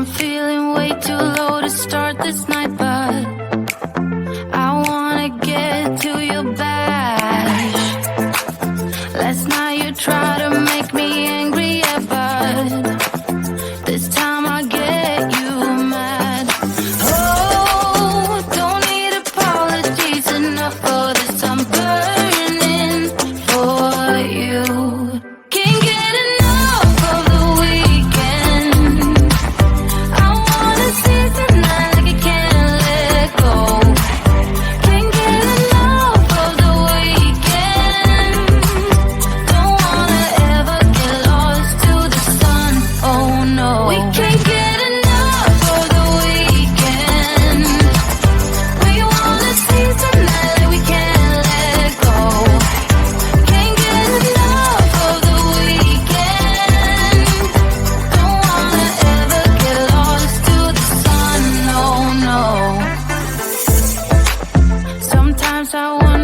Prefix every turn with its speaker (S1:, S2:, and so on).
S1: I'm feeling way too low to start this night, but I wanna get to your bash. Last night you tried to make me angry, yeah, but this time I get you mad. Oh, don't need apologies, enough for this. I'm burning for you. Can't get enough of the weekend. I wanna see tonight like I can't let go. Can't get enough of the weekend. Don't wanna ever get lost to the sun. Oh no, we can't get enough of the weekend. We wanna see tonight like we can't let go. Can't get enough of the weekend. Don't wanna ever get lost to the sun. No, no. Sometimes I wonder